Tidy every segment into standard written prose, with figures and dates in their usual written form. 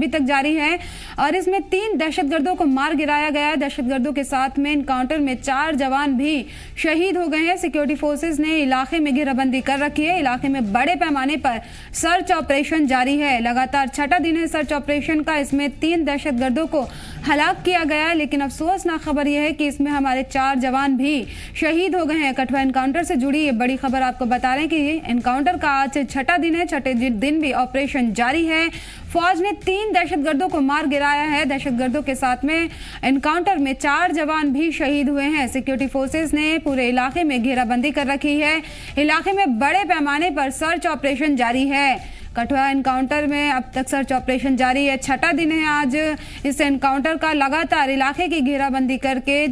अभी तक जारी है और इसमें 3 दहशतगर्दों को मार गिराया गया है। दहशतगर्दों के साथ में इनकाउंटर में 4 जवान भी शहीद हो गए हैं। सिक्योरिटी फोर्सेस ने इलाके में घेराबंदी कर रखी है। इलाके में बड़े पैमाने पर सर्च ऑपरेशन जारी है। लगातार छठा दिन है सर्च ऑपरेशन का। इसमें 3 दहशतगर्दों को हलाक किया गया है, लेकिन अफसोसनाक खबर यह है कि इसमें हमारे 4 जवान भी शहीद हो गए हैं। कठुआ एनकाउंटर से जुड़ी ये बड़ी खबर आपको बता रहे हैं कि एनकाउंटर का आज छठा दिन है। छठे दिन भी ऑपरेशन जारी है। फौज ने 3 दहशतगर्दों को मार गिराया है। दहशतगर्दों के साथ में एनकाउंटर में 4 जवान भी शहीद हुए हैं। सिक्योरिटी फोर्सेस ने पूरे इलाके में घेराबंदी कर रखी है। इलाके में बड़े पैमाने पर सर्च ऑपरेशन जारी है। कठुआ एनकाउंटर में अब तक सर्च ऑपरेशन जारी है। छठा दिन है आज इस एनकाउंटर का। लगातार इलाके की घेराबंदी करके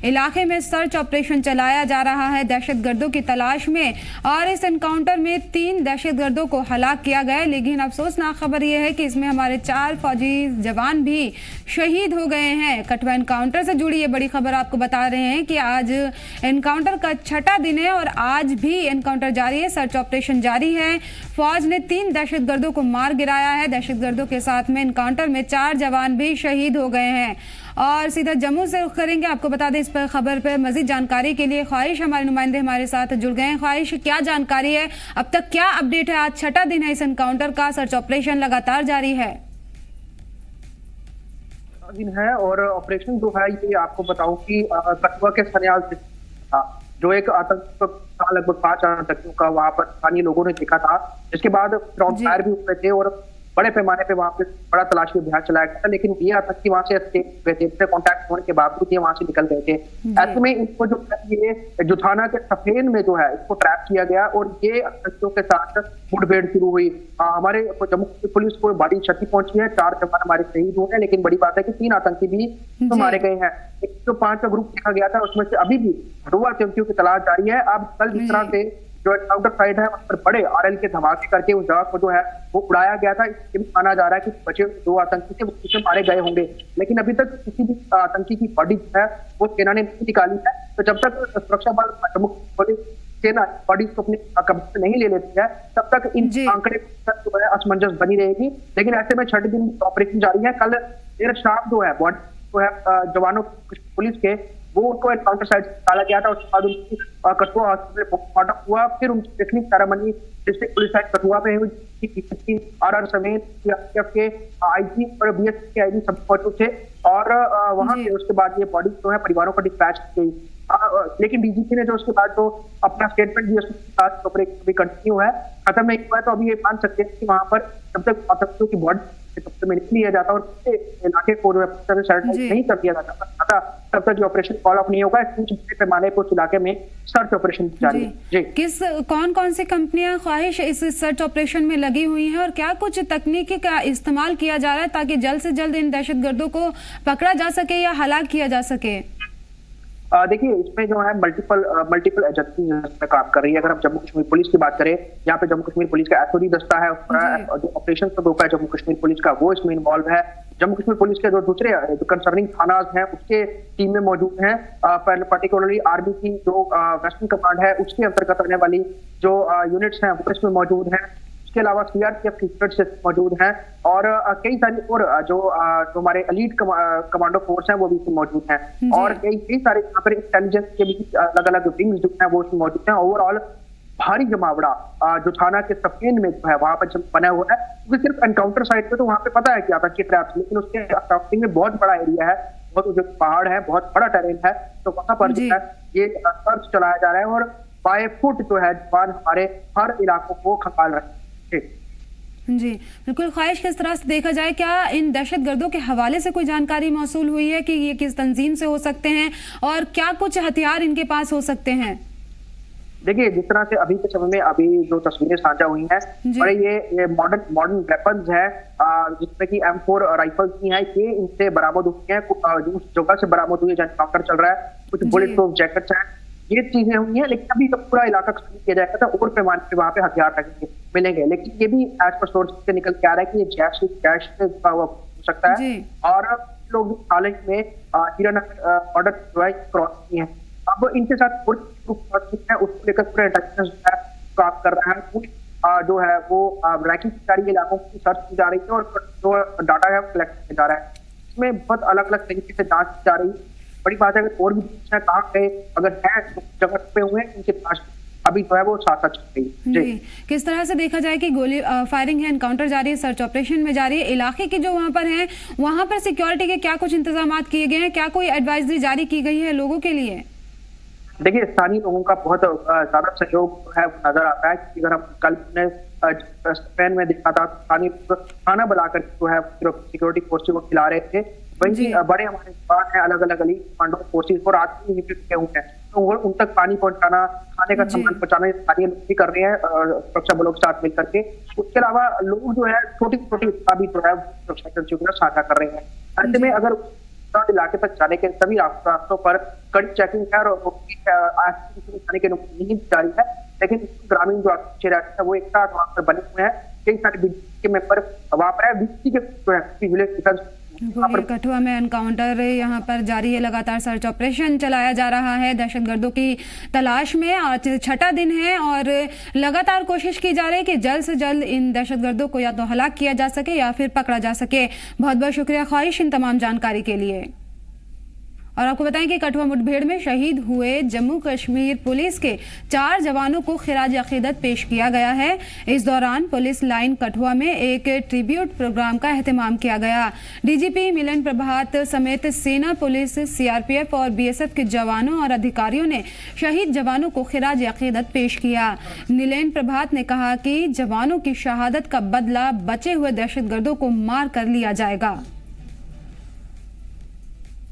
इलाके में सर्च ऑपरेशन चलाया जा रहा है दहशतगर्दों की तलाश में। और इस एनकाउंटर में 3 दहशतगर्दों को हलाक किया गया, लेकिन अफसोसनाक खबर यह है कि इसमें हमारे 4 फौजी जवान भी शहीद हो गए हैं। कठुआ एनकाउंटर से जुड़ी ये बड़ी खबर आपको बता रहे हैं कि आज एनकाउंटर का छठा दिन है और आज भी एनकाउंटर जारी है। सर्च ऑपरेशन जारी है। फौज ने 3 दहशतगर्दों को मार गिराया है। दहशतगर्दों के साथ में एनकाउंटर में 4 जवान भी शहीद हो गए हैं। और सीधा जम्मू से रुख करेंगे। आपको बता दें इस पर खबर पर मजीद जानकारी के लिए ख्वाहिश हमारे नुमाइंदे हमारे साथ जुड़ गए हैं। ख्वाहिश, क्या जानकारी है, अब तक क्या अपडेट है? आज छठा दिन है इस एनकाउंटर का। सर्च ऑपरेशन लगातार जारी है। दिन है और ऑपरेशन जो है ये आपको बताऊं कि कठुआ के सन्याल से जो एक आतंक लगभग 5 आतंकियों का वहां पर स्थानीय लोगों ने देखा था, जिसके बाद ग्राउंड फायर भी हुए थे और बड़े पैमाने पे वहां पे बड़ा तलाशी अभियान चलाया गया था। लेकिन ये आतंकी वहां से एस्केप हुए थे। इनसे कॉन्टैक्ट होने के बावजूद ये वहां से निकल गए थे। ऐसे में इनको जो ये जुथाना के सफेन में जो है इसको ट्रैप किया गया और ये आतंकियों के साथ मुठभेड़ शुरू हुई। हमारे जम्मू कश्मीर पुलिस को बड़ी क्षति पहुंची है। 4 जवान हमारे शहीद हुए हैं, लेकिन बड़ी बात है कि 3 आतंकी भी तो मारे गए हैं। 105 का ग्रुप देखा गया था, उसमें से अभी भी 2 आतंकियों की तलाश जारी है। अब कल जिस तरह से जो एनकाउंटर साइट है उस पर बड़े आरएल के धमाके करके उस जगह को जो है वो उड़ाया गया था, इसलिए भी माना जा रहा है कि बचे 2 आतंकी थे वो पीछे मारे गए होंगे। लेकिन अभी तक किसी भी आतंकी की बॉडी है वो सेना ने नहीं निकाली है। तो जब तक सुरक्षा बल जम्मू पुलिस सेना बॉडी को अपने कब्जे में नहीं ले लेती है तब तक इन आंकड़े जो है असमंजस बनी रहेगी। लेकिन ऐसे में छठे दिन ऑपरेशन जारी है। कल देर शाम जो है बॉडी जो है जवानों पुलिस के वो उनको एनकाउंटर साइट से निकाला गया था। उसके बाद उनकी कठुआ हॉस्पिटल में पोस्टमार्टम हुआ। फिर उनकी technique ceremony district police line Kathua में हुई। आरआर समेत सीआरपीएफ के आईजी और बीएसएफ के आईजी सब मौजूद थे और वहां से उसके बाद ये बॉडी जो है परिवारों को डिस्पैच की गई। लेकिन डीजीपी ने जो उसके बाद जो अपना स्टेटमेंट दिया उसके साथ ऑपरेशन भी कंटिन्यू है, खत्म नहीं हुआ। तो अभी ये मान सकते हैं कि वहां पर जब तक आतंकियों की बॉडी कब्जे में नहीं लिया जाता और इलाके को सैनिटाइज नहीं कर दिया जाता तब तक जो ऑपरेशन फॉलो अप नहीं होगा। इस बड़े पैमाने पर उस इलाके में सर्च ऑपरेशन जारी है। कौन सी कंपनियां ख्वाहिश इस सर्च ऑपरेशन में लगी हुई हैं और क्या कुछ तकनीकी का इस्तेमाल किया जा रहा है ताकि जल्द से जल्द इन दहशतगर्दों को पकड़ा जा सके या हलाक किया जा सके? देखिए, इसमें जो है मल्टीपल एजेंसी इसमें काम कर रही है। अगर हम जम्मू कश्मीर पुलिस की बात करें, यहाँ पे जम्मू कश्मीर पुलिस का एसओजी दस्ता है, जो ऑपरेशन ग्रुप है जम्मू कश्मीर पुलिस का वो इसमें इन्वॉल्व है। जम्मू कश्मीर पुलिस के जो दूसरे कंसर्निंग थानाज हैं उसके टीम में मौजूद हैं। पर्टिकुलरली आर्मी की जो वेस्टर्न कमांड है उसके अंतर्गत आने वाली जो यूनिट्स हैं वो इसमें मौजूद हैं। इसके अलावा सीआरपीएफ की यूनिट्स मौजूद हैं और कई सारी और जो हमारे एलीट कमांडो फोर्स हैं वो भी इसमें मौजूद हैं और कई सारे यहाँ पर इंटेलिजेंस के भी अलग अलग विंग्स जो है वो इसमें मौजूद हैं। ओवरऑल भारी जमावड़ा जो थाना के सफेन में जो है वहां पर बना हुआ है, क्योंकि सिर्फ एनकाउंटर साइट पे तो वहां पे पता है कि आतंकी ट्रैप्स, लेकिन उसके सराउंडिंग में बहुत बड़ा एरिया है, बहुत जो पहाड़ है, बहुत बड़ा टेरेन है, तो वहां पर जो है ये सर्च चलाया जा रहा है और बाय फुट जो है जवान हमारे हर इलाकों को खंगाल रहे हैं। जी बिल्कुल। ख्वाहिश, किस तरह से देखा जाए, क्या इन दहशतगर्दों के हवाले से कोई जानकारी मौसूल हुई है कि ये किस तंजीम से हो सकते हैं और क्या कुछ हथियार इनके पास हो सकते हैं? देखिए, जिस तरह से अभी के समय में अभी जो तस्वीरें साझा हुई हैं और ये मॉडर्न वेपन्स है जिसमें कि M4 राइफल्स की हैं, ये इनसे बरामद हुई हैं। उस जगह से बरामद हुई है जहाँ एनकाउंटर चल रहा है। कुछ बुलेट प्रूफ जैकेट्स हैं, ये चीजें हुई हैं। लेकिन अभी जब पूरा इलाका किया जाएगा तो और पैमाने पे वहां पे हथियार मिलेंगे। लेकिन ये भी एज पर सोर्स से निकल के आ रहा है कि ये कैश से हो सकता है और लोग हाल ही में हीरानगर बॉर्डर जो है क्रॉस किए हैं। अब इनके साथ है उसको लेकर पूरा इंटेलिजेंस काम कर रहा है। पूरी जो है वो रैंकिंग की जा रही है, इलाकों की सर्च की जा रही है और जो डाटा है कलेक्ट किया जा रहा है। इसमें बहुत अलग अलग तरीके से जांच की जा रही है। बड़ी बात है अगर और भी कहाँ गए, अगर है तो जगह पे हुए उनके पास अभी जो है वो साथ साथ चल रही है। जी, किस तरह से देखा जाए कि गोली फायरिंग है, एनकाउंटर जारी है, सर्च ऑपरेशन में जारी है, इलाके की जो वहां पर है वहां पर सिक्योरिटी के क्या कुछ इंतजाम किए गए हैं, क्या कोई एडवाइजरी जारी की गई है लोगों के लिए? देखिए, स्थानीय लोगों का बहुत ज्यादा सहयोग है नजर आता है, क्योंकि अगर हम कल ने स्पेन में देखा था स्थानीय खाना बनाकर जो है सिक्योरिटी फोर्सेज को खिला रहे थे। वही बड़े हमारे जवान है अलग अलग अली कमांडो फोर्सेज और आदमी निकले हुए हैं, तो उन तक पानी पहुंचाना, खाने का सामान पहुंचाना स्थानीय लोग भी कर रहे हैं सुरक्षा बलों के साथ मिलकर के। उसके अलावा लोग जो है छोटी छोटी भी जो है सुरक्षा एजेंसियों के साथ साझा कर रहे हैं। ऐसे में अगर इलाके तक जाने के सभी रास्तों पर कड़ी चेकिंग है और खाने के नहीं जारी है, लेकिन ग्रामीण जो क्षेत्र है वो एक साथ वहां पर बने हुए हैं। कई सारे बिजली के मेंबर वहां पर है, बिजली के कठुआ में एनकाउंटर यहाँ पर जारी है, लगातार सर्च ऑपरेशन चलाया जा रहा है दहशतगर्दों की तलाश में। आज छठा दिन है और लगातार कोशिश की जा रही है कि जल्द से जल्द इन दहशतगर्दों को या तो हलाक किया जा सके या फिर पकड़ा जा सके। बहुत बहुत शुक्रिया ख्वाहिश इन तमाम जानकारी के लिए। और आपको बताएं कि कठुआ मुठभेड़ में शहीद हुए जम्मू कश्मीर पुलिस के 4 जवानों को खिराज अकीदत पेश किया गया है। इस दौरान पुलिस लाइन कठुआ में एक ट्रिब्यूट प्रोग्राम का एहतमाम किया गया। डीजीपी मिलन प्रभात समेत सेना, पुलिस, सीआरपीएफ और बीएसएफ के जवानों और अधिकारियों ने शहीद जवानों को खिराज अकीदत पेश किया। मिलन प्रभात ने कहा कि जवानों की शहादत का बदला बचे हुए दहशतगर्दों को मार कर लिया जाएगा।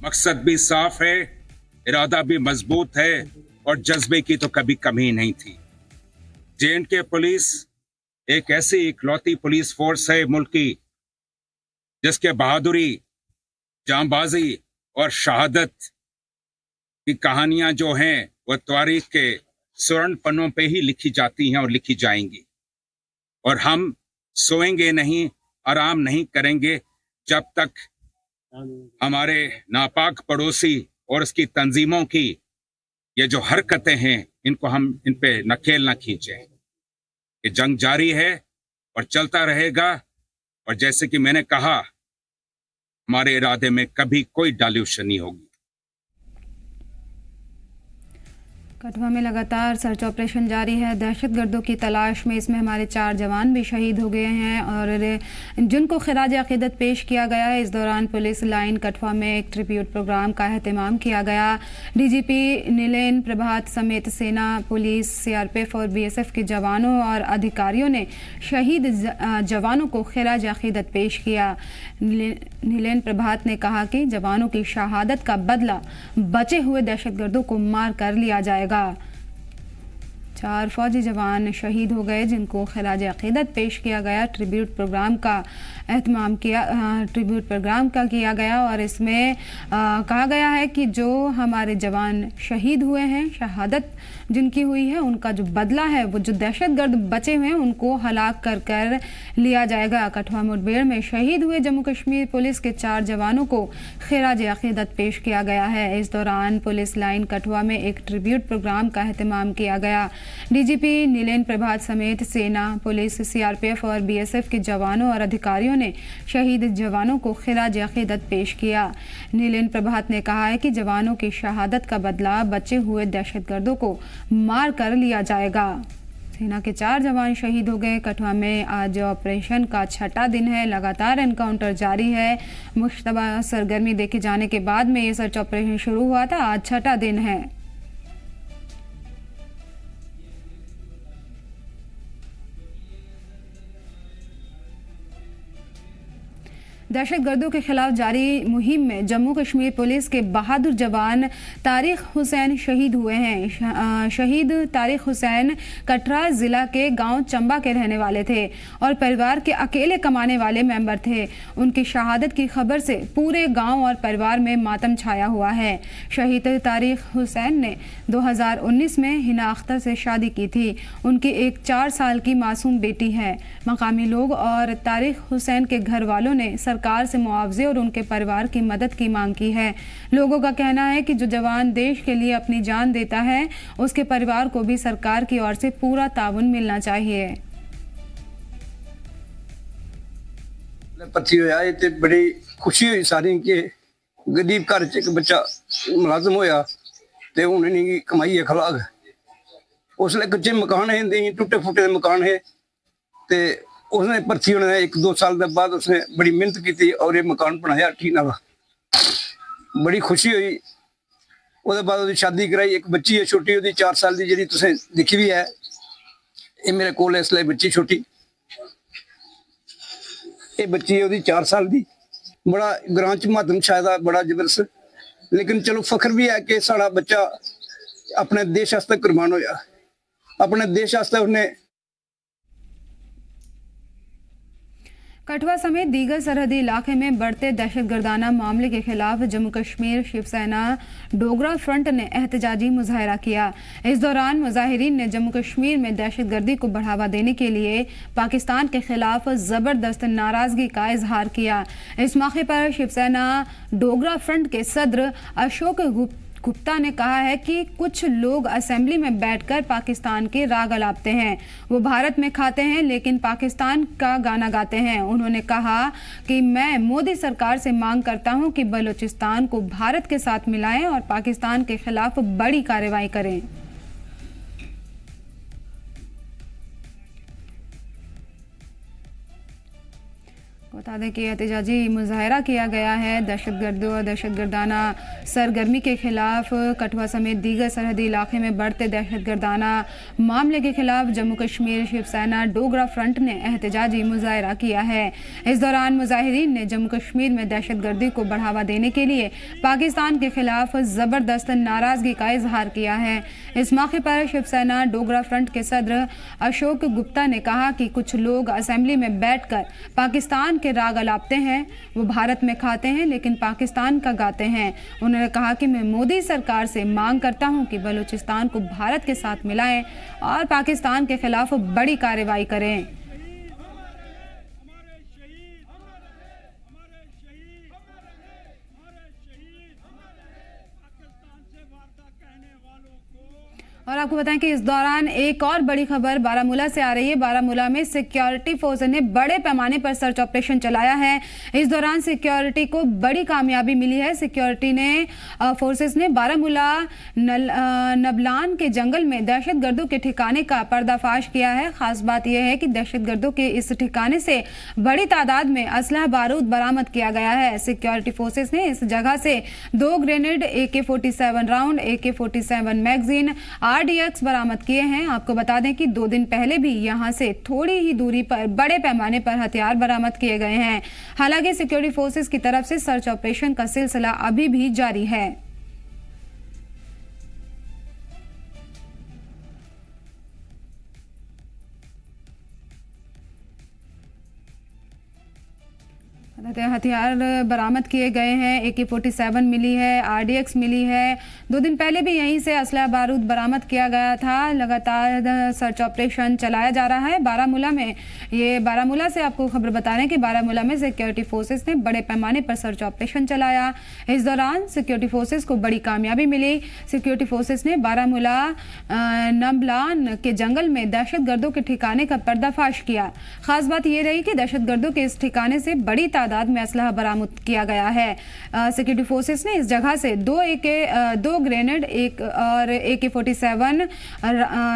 मकसद भी साफ है, इरादा भी मजबूत है और जज्बे की तो कभी कमी नहीं थी। जे&के पुलिस एक ऐसी इकलौती पुलिस फोर्स है मुल्क की जिसके बहादुरी, जांबाजी और शहादत की कहानियां जो हैं वह तारीख के स्वर्ण पन्नों पे ही लिखी जाती हैं और लिखी जाएंगी। और हम सोएंगे नहीं, आराम नहीं करेंगे जब तक हमारे नापाक पड़ोसी और उसकी तंजीमों की ये जो हरकतें हैं इनको हम इन पे नकेल न खींचे। ये जंग जारी है और चलता रहेगा, और जैसे कि मैंने कहा हमारे इरादे में कभी कोई डाल्यूशन नहीं होगी। कठुआ में लगातार सर्च ऑपरेशन जारी है दहशतगर्दों की तलाश में। इसमें हमारे 4 जवान भी शहीद हो गए हैं और जिनको खिराज अकीदत पेश किया गया है। इस दौरान पुलिस लाइन कठुआ में एक ट्रिब्यूट प्रोग्राम का एहतमाम किया गया। डीजीपी नीलेन प्रभात समेत सेना, पुलिस, सीआरपीएफ और बीएसएफ के जवानों और अधिकारियों ने शहीद जवानों को खिराज अकीदत पेश किया। नीलेन प्रभात ने कहा कि जवानों की शहादत का बदला बचे हुए दहशतगर्दों को मार कर लिया जाएगा। 4 फौजी जवान शहीद हो गए जिनको खिराज अकीदत पेश किया गया। ट्रिब्यूट प्रोग्राम का एहतमाम किया गया और इसमें कहा गया है कि जो हमारे जवान शहीद हुए हैं, शहादत जिनकी हुई है, उनका जो बदला है वो जो दहशतगर्द बचे हुए हैं उनको हलाक कर लिया जाएगा। कठुआ मुठभेड़ में शहीद हुए जम्मू कश्मीर पुलिस के 4 जवानों को खिराज अकीदत पेश किया गया है। इस दौरान पुलिस लाइन कठुआ में एक ट्रिब्यूट प्रोग्राम का एहतमाम किया गया। डीजीपी नीलेन प्रभात समेत सेना, पुलिस, सीआरपीएफ और बीएसएफ के जवानों और अधिकारियों ने शहीद जवानों को खिराज अकीदत पेश किया। नीलेन प्रभात ने कहा है कि जवानों की शहादत का बदला बचे हुए दहशतगर्दों को मार कर लिया जाएगा। सेना के 4 जवान शहीद हो गए। कठुआ में आज ऑपरेशन का छठा दिन है, लगातार एनकाउंटर जारी है। मुश्तबा सरगर्मी देखे जाने के बाद में ये सर्च ऑपरेशन शुरू हुआ था, आज छठा दिन है। दहशतगर्दों के खिलाफ जारी मुहिम में जम्मू कश्मीर पुलिस के बहादुर जवान तारिक हुसैन शहीद हुए हैं। शहीद तारिक हुसैन कटरा जिला के गांव चंबा के रहने वाले थे और परिवार के अकेले कमाने वाले मेंबर थे। उनकी शहादत की खबर से पूरे गांव और परिवार में मातम छाया हुआ है। शहीद तारिक हुसैन ने 2019 में हिना अख्तर से शादी की थी। उनकी एक 4 साल की मासूम बेटी है। मकामी लोग और तारिक हुसैन के घर वालों ने सरकार से मुआवजे और उनके परिवार की मदद की मांग की है। लोगों का कहना है कि जो जवान देश के लिए अपनी जान देता है उसके परिवार को भी सरकार की ओर से पूरा ताउन मिलना चाहिए। पत्ती होया ते बड़ी खुशी हुई सारी कि गरीब घर च एक बच्चा मुलाजम होया ते हुन इन्नी कमाई है खलाग। उसले कच्चे मकान है, टुटे फुटे मकान है ते उसने भर्ती होने 1-2 साल के बाद उसने बड़ी मेहनत की और ये मकान बनाया ठीक नाला। बड़ी खुशी हुई। उसके बाद उसकी शादी कराई, एक बच्ची है छोटी, उसकी 4 साल की जी तुसें दिखी भी है। ये मेरे को इसलिए बच्ची छोटी, ये बच्ची है 4 साल की। बड़ा ग्रां च मातम छाया, बड़ा जबरदस्त। लेकिन चलो फख्र भी है कि साड़ा बच्चा अपने देश वास्ते कुर्बान होया, अपने देश वास्ते उसने। कठुआ समेत दीगर सरहदी इलाके में बढ़ते दहशतगर्दाना मामले के खिलाफ जम्मू कश्मीर शिवसेना डोगरा फ्रंट ने एहतजाजी मुजाहरा किया। इस दौरान मुजाहिरीन ने जम्मू कश्मीर में दहशतगर्दी को बढ़ावा देने के लिए पाकिस्तान के खिलाफ जबरदस्त नाराजगी का इजहार किया। इस मौके पर शिवसेना डोगरा फ्रंट के सदर अशोक गुप्ता ने कहा है कि कुछ लोग असेंबली में बैठकर पाकिस्तान के राग अलापते हैं, वो भारत में खाते हैं लेकिन पाकिस्तान का गाना गाते हैं। उन्होंने कहा कि मैं मोदी सरकार से मांग करता हूं कि बलूचिस्तान को भारत के साथ मिलाएं और पाकिस्तान के खिलाफ बड़ी कार्रवाई करें। बता दें कि एहतजाजी मुजाहरा किया गया है दहशतगर्दों और दहशतगर्दाना सरगर्मी के खिलाफ। कठुआ समेत दीगर सरहदी इलाके में बढ़ते दहशतगर्दाना मामले के खिलाफ जम्मू कश्मीर शिवसेना डोगरा फ्रंट ने एहतजाजी मुजाहरा किया है। इस दौरान मुजाहिरीन ने जम्मू कश्मीर में दहशतगर्दी को बढ़ावा देने के लिए पाकिस्तान के खिलाफ जबरदस्त नाराजगी का इजहार किया है। इस मौके पर शिवसेना डोगरा फ्रंट के सदर अशोक गुप्ता ने कहा कि कुछ लोग असेंबली में बैठकर पाकिस्तान के राग अलापते हैं, वो भारत में खाते हैं लेकिन पाकिस्तान का गाते हैं। उन्होंने कहा कि मैं मोदी सरकार से मांग करता हूं कि बलूचिस्तान को भारत के साथ मिलाएं और पाकिस्तान के खिलाफ बड़ी कार्रवाई करें। और आपको बताएं कि इस दौरान एक और बड़ी खबर बारामूला से आ रही है। बारामूला में सिक्योरिटी फोर्स ने बड़े पैमाने पर सर्च ऑपरेशन चलाया है। इस दौरान सिक्योरिटी को बड़ी कामयाबी मिली है। सिक्योरिटी ने फोर्सेस ने बारामूला नबलान के जंगल में दहशतगर्दों के ठिकाने का पर्दाफाश किया है। खास बात यह है कि दहशतगर्दों के इस ठिकाने से बड़ी तादाद में असलहा बारूद बरामद किया गया है। सिक्योरिटी फोर्सेस ने इस जगह से 2 grenade, AK-47 round, AK-47 magazine, RDX बरामद किए हैं। आपको बता दें कि 2 दिन पहले भी यहां से थोड़ी ही दूरी पर बड़े पैमाने पर हथियार बरामद किए गए हैं। हालांकि सिक्योरिटी फोर्सेस की तरफ से सर्च ऑपरेशन का सिलसिला अभी भी जारी है। हथियार बरामद किए गए हैं, AK-47 मिली है, RDX मिली है। 2 दिन पहले भी यहीं से असलहा बारूद बरामद किया गया था। लगातार सर्च ऑपरेशन चलाया जा रहा है बारामूला में। ये बारामूला से आपको खबर बता रहे हैं कि बारामूला में सिक्योरिटी फोर्सेस ने बड़े पैमाने पर सर्च ऑपरेशन चलाया। इस दौरान सिक्योरिटी फोर्सेस को बड़ी कामयाबी मिली। सिक्योरिटी फोर्सेस ने बारामूला नबलान के जंगल में दहशतगर्दों के ठिकाने का पर्दाफाश किया। खास बात यह रही कि दहशतगर्दों के इस ठिकाने से बड़ी तादाद में असलहा बरामद किया गया है। सिक्योरिटी फोर्सेस ने इस जगह से 2 ग्रेनेड, और AK-47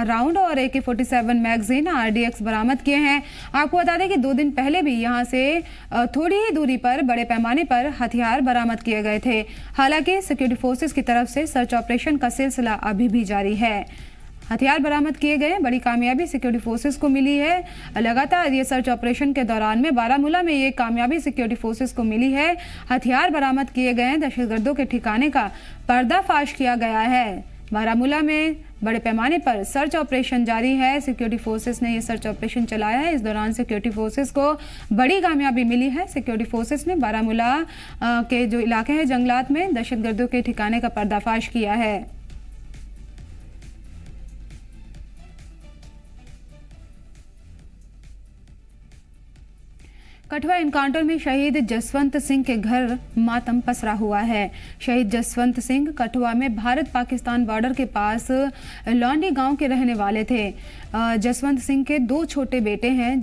राउंड और AK-47 मैगजीन, RDX बरामद किए हैं। आपको बता दें कि 2 दिन पहले भी यहां से थोड़ी ही दूरी पर बड़े पैमाने पर हथियार बरामद किए गए थे। हालांकि सिक्योरिटी फोर्सेस की तरफ से सर्च ऑपरेशन का सिलसिला अभी भी जारी है। हथियार बरामद किए गए, बड़ी कामयाबी सिक्योरिटी फोर्सेस को मिली है। लगातार ये सर्च ऑपरेशन के दौरान में बारामूला में ये कामयाबी सिक्योरिटी फोर्सेस को मिली है। हथियार बरामद किए गए हैं, दहशतगर्दों के ठिकाने का पर्दाफाश किया गया है। बारामूला में बड़े पैमाने पर सर्च ऑपरेशन जारी है। सिक्योरिटी फोर्सेस ने ये सर्च ऑपरेशन चलाया है। इस दौरान सिक्योरिटी फोर्सेस को बड़ी कामयाबी मिली है। सिक्योरिटी फोर्सेस ने बारामूला के जो इलाके हैं जंगलात में दहशतगर्दों के ठिकाने का पर्दाफाश किया है। कठुआ एनकाउंटर में शहीद जसवंत सिंह के घर मातम पसरा हुआ है। शहीद जसवंत सिंह कठुआ में भारत पाकिस्तान बॉर्डर के पास लौंडी गांव के रहने वाले थे। जसवंत सिंह के 2 छोटे बेटे हैं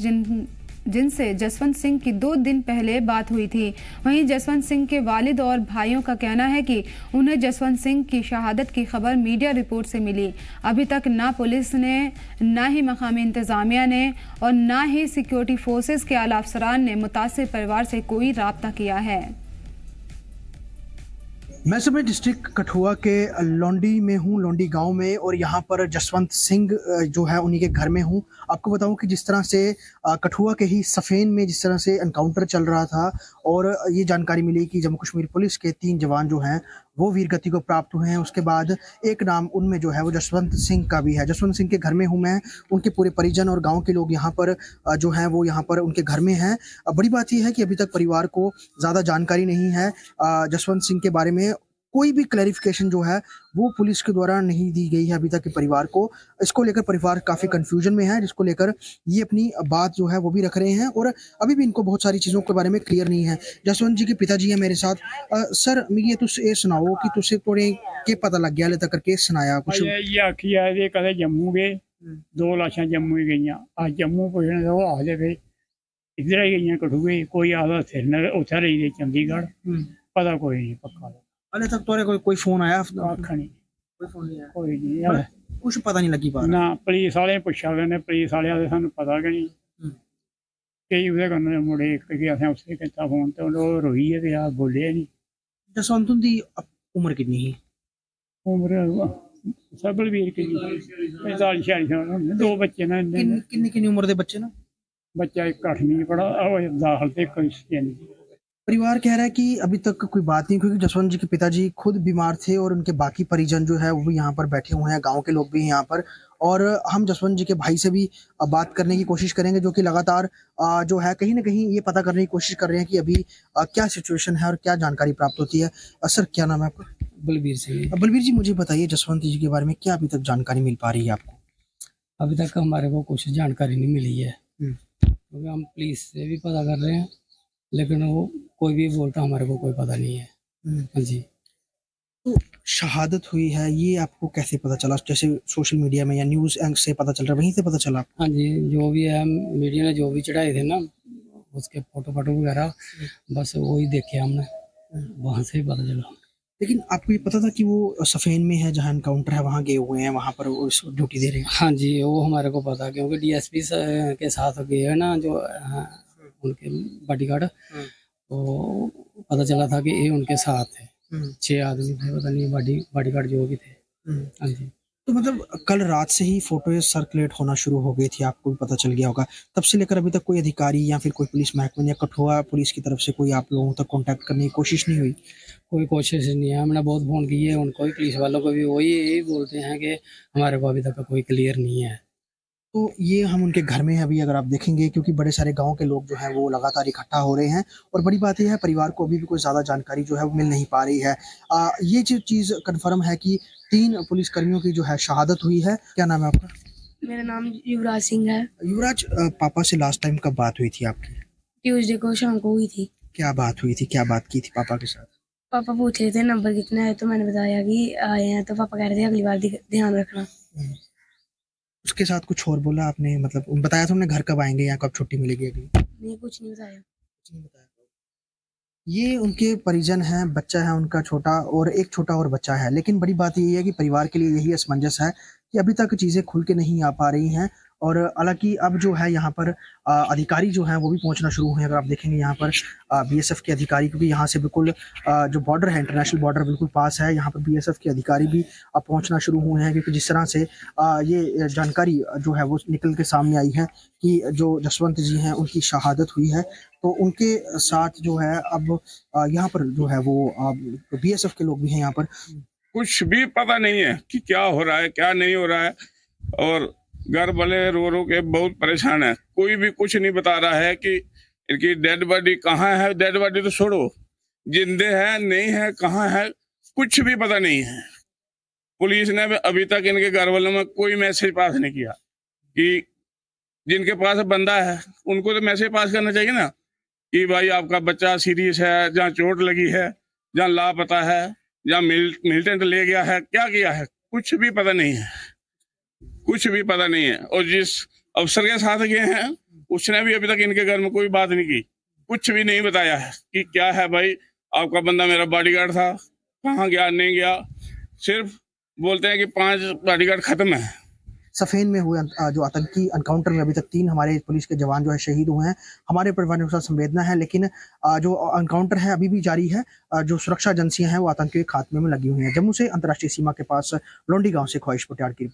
जिनसे जसवंत सिंह की 2 दिन पहले बात हुई थी। वहीं जसवंत सिंह के वालिद और भाइयों का कहना है कि उन्हें जसवंत सिंह की शहादत की खबर मीडिया रिपोर्ट से मिली। अभी तक ना पुलिस ने, ना ही मकामी इंतजामिया ने और ना ही सिक्योरिटी फोर्सेस के आला अफसरान ने मुतासिर परिवार से कोई राब्ता किया है। मैं समय डिस्ट्रिक्ट कठुआ के लौंडी में हूँ, लौंडी गांव में, और यहाँ पर जसवंत सिंह जो है उन्हीं के घर में हूँ। आपको बताऊँ कि जिस तरह से कठुआ के ही सफेन में जिस तरह से एनकाउंटर चल रहा था और ये जानकारी मिली कि जम्मू कश्मीर पुलिस के 3 जवान जो हैं वो वीरगति को प्राप्त हुए हैं। उसके बाद एक नाम उनमें जो है वो जसवंत सिंह का भी है। जसवंत सिंह के घर में हूँ मैं, उनके पूरे परिजन और गांव के लोग यहाँ पर जो हैं वो यहाँ पर उनके घर में हैं। बड़ी बात यह है कि अभी तक परिवार को ज़्यादा जानकारी नहीं है जसवंत सिंह के बारे में। कोई भी क्लैरिफिकेशन जो है वो पुलिस के द्वारा नहीं दी गई है अभी तक के परिवार को। इसको लेकर परिवार काफ़ी कंफ्यूजन में है, जिसको लेकर ये अपनी बात जो है वो भी रख रहे हैं और अभी भी इनको बहुत सारी चीज़ों के बारे में क्लियर नहीं है। जसवंत जी के पिताजी हैं मेरे साथ। सर मिगी तुस ये सुनाओ कि तुसे थोड़े के पता लग गया हाले तक करके सुनाया कुछ? ये आखिया ये कदे जम्मू गए, 2 लाशां जम्मू ही गईयां। आज जम्मू पुछने तो आखदे पे इधर ही गईयां कठुए, कोई आखदा श्रीनगर उत्थे रही दे चंडीगढ़, पता कोई नहीं पक्का। हाले तक तोरे कोई फोन आया? आख नहीं, कोई फोन नहीं आया, कोई नहीं कुछ पता नहीं लगी बात ना। पुलिस वाले पुछा करने, पुलिस वाले आखदे सानू पता गै नहीं। कई उहदे कन्नै मुड़े कि असें उसे कीता फोन ते ओह् रोई है ते आ बोले नहीं। जसवंत दी उम्र कितनी ही? उम्र सबलवीर की 45-46 साल। 2 बच्चे ने। किन्नी उम्र दे बच्चे ना? बच्चा एक 8वीं पढ़ा दाखिल ते 1 परिवार कह रहा है कि अभी तक कोई बात नहीं, क्योंकि जसवंत जी के पिताजी खुद बीमार थे और उनके बाकी परिजन जो है वो भी यहाँ पर बैठे हुए हैं, गांव के लोग भी यहाँ पर। और हम जसवंत जी के भाई से भी बात करने की कोशिश करेंगे, जो कि लगातार जो है कहीं ना कहीं ये पता करने की कोशिश कर रहे हैं कि अभी क्या सिचुएशन है और क्या जानकारी प्राप्त होती है। सर क्या नाम है आपका? बलबीर सिंह। बलबीर जी मुझे बताइए जसवंत जी के बारे में क्या अभी तक जानकारी मिल पा रही है आपको? अभी तक हमारे को कुछ जानकारी नहीं मिली है, क्योंकि हम पुलिस से भी पता कर रहे हैं, लेकिन वो कोई भी बोलता हमारे को कोई पता नहीं है। हाँ जी। तो शहादत हुई है ये आपको कैसे पता चला? जैसे सोशल मीडिया में या न्यूज़ एंकर से पता चल रहा है, वहीं से पता चला? हाँ जी, जो भी है मीडिया ने जो भी चढ़ाए थे ना उसके फोटो वगैरह, बस वही देखे हमने, वहाँ से ही पता चला। लेकिन आपको ये पता था कि वो सफेन में है जहाँ एनकाउंटर है, वहाँ गए हुए हैं, वहाँ पर वो ड्यूटी दे रहे हैं? हाँ जी, वो हमारे को पता, क्योंकि DSP के साथ गए हैं ना जो उनके बॉडीगार्ड, तो पता चला था कि ये उनके साथ है। 6 आदमी थे, पता नहीं बॉडीगार्ड जो भी थे। हाँ जी। तो मतलब कल रात से ही फोटो सर्कुलेट होना शुरू हो गई थी, आपको भी पता चल गया होगा। तब से लेकर अभी तक कोई अधिकारी या फिर कोई पुलिस महकमा या कठुआ पुलिस की तरफ से कोई आप लोगों तक कांटेक्ट करने की कोशिश नहीं हुई? कोई कोशिश नहीं है, हमने बहुत फ़ोन किए उनको, पुलिस वालों को भी वही यही बोलते हैं कि हमारे को अभी तक कोई क्लियर नहीं है। तो ये हम उनके घर में हैं अभी, अगर आप देखेंगे, क्योंकि बड़े सारे गांव के लोग जो हैं वो लगातार इकट्ठा हो रहे हैं और बड़ी बात यह है परिवार को अभी भी कोई ज़्यादा जानकारी जो है वो मिल नहीं पा रही है। ये जो चीज़ कन्फर्म है कि 3 पुलिसकर्मियों की जो है शहादत हुई है। क्या नाम है आपका? मेरा नाम युवराज सिंह है। युवराज, पापा से लास्ट टाइम कब बात हुई थी आपकी? ट्यूसडे को शाम को हुई थी। क्या बात हुई थी, क्या बात की थी पापा के साथ? पापा पूछ रहे थे नंबर कितना है, तो मैंने बताया कि आए हैं, तो पापा कह रहे थे अगली बार ध्यान रखना। उसके साथ कुछ और बोला आपने? मतलब बताया था उन्हें घर कब आएंगे या कब छुट्टी मिलेगी? अभी नहीं, कुछ नहीं बताया। ये उनके परिजन हैं, बच्चा है उनका छोटा और एक छोटा और बच्चा है। लेकिन बड़ी बात ये है कि परिवार के लिए यही असमंजस है कि अभी तक चीज़ें खुल के नहीं आ पा रही हैं। और हालांकि अब जो है यहाँ पर अधिकारी जो हैं वो भी पहुँचना शुरू हुए हैं। अगर आप देखेंगे यहाँ पर BSF के अधिकारी, क्योंकि यहाँ से बिल्कुल जो बॉर्डर है, इंटरनेशनल बॉर्डर बिल्कुल पास है, यहाँ पर BSF के अधिकारी भी अब पहुँचना शुरू हुए हैं। क्योंकि जिस तरह से ये जानकारी जो है वो निकल के सामने आई है कि जो जसवंत जी हैं उनकी शहादत हुई है, तो उनके साथ जो है अब यहाँ पर जो है वो BSF के लोग भी हैं यहाँ पर। कुछ भी पता नहीं है कि क्या हो रहा है क्या नहीं हो रहा है, और घर वाले रो रो के बहुत परेशान है। कोई भी कुछ नहीं बता रहा है कि इनकी डेड बॉडी कहाँ है। डेड बॉडी तो छोड़ो, जिंदे है नहीं है, कहाँ है, कुछ भी पता नहीं है। पुलिस ने अभी तक इनके घर वालों में कोई मैसेज पास नहीं किया कि जिनके पास बंदा है उनको तो मैसेज पास करना चाहिए ना कि भाई आपका बच्चा सीरियस है, जहाँ चोट लगी है, जहाँ लापता है, जहाँ मिलिटेंट ले गया है, क्या किया है, कुछ भी पता नहीं है, कुछ भी पता नहीं है। और जिस अफसर के साथ गए हैं उसने भी अभी तक इनके घर में कोई बात नहीं की, कुछ भी नहीं बताया है कि क्या है भाई आपका बंदा मेरा बॉडीगार्ड था, कहाँ गया नहीं गया, सिर्फ बोलते हैं कि 5 बॉडीगार्ड खत्म है। सफेन में हुए जो आतंकी एनकाउंटर में अभी तक 3 हमारे पुलिस के जवान जो है शहीद हुए हैं। हमारे परिवार के साथ संवेदना है, लेकिन जो एनकाउंटर है अभी भी जारी है। जो सुरक्षा एजेंसियां हैं वो आतंकियों के खात्मे में लगी हुई हैं। जम्मू से अंतर्राष्ट्रीय सीमा के पास लोंडी गांव से ख्वाहिश पुटियार की